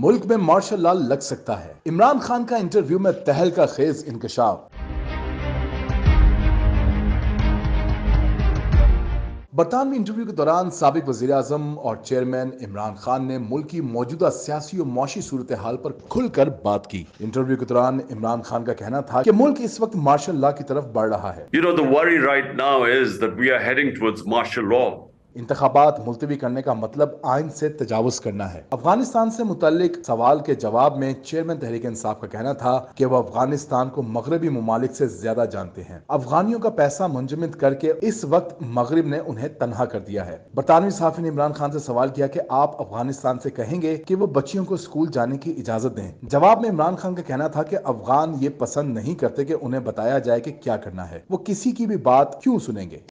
मुल्क में martial law लग सकता है। इमरान खान का इंटरव्यू में तहलका खेज इंकशाफ। बरतानवी इंटरव्यू के दौरान साबिक वजीर आजम और चेयरमैन इमरान खान ने मुल्क की मौजूदा सियासी और मौशी सूरत हाल पर खुलकर बात की। इंटरव्यू के दौरान इमरान खान का कहना था कि मुल्क इस वक्त मार्शल लॉ की तरफ बढ़ रहा है। The worry right now is that we are heading towards martial law. इंतखाबात मुलतवी करने का मतलब आइन से तजावुज करना है। अफगानिस्तान से मुतल्लिक सवाल के जवाब में चेयरमैन तहरीक इंसाफ का कहना था कि वह अफगानिस्तान को मगरबी ममालिक से ज्यादा जानते हैं। अफगानियों का पैसा मुंजमद करके इस वक्त मगरब ने उन्हें तनहा कर दिया है। बरतानवी सहाफी ने इमरान खान से सवाल किया कि आप अफगानिस्तान से कहेंगे कि वो बच्चियों को स्कूल जाने की इजाजत दें। जवाब में इमरान खान का कहना था कि अफगान ये पसंद नहीं करते कि उन्हें बताया जाए कि क्या करना है, वो किसी की भी बात क्यों सुनेंगे।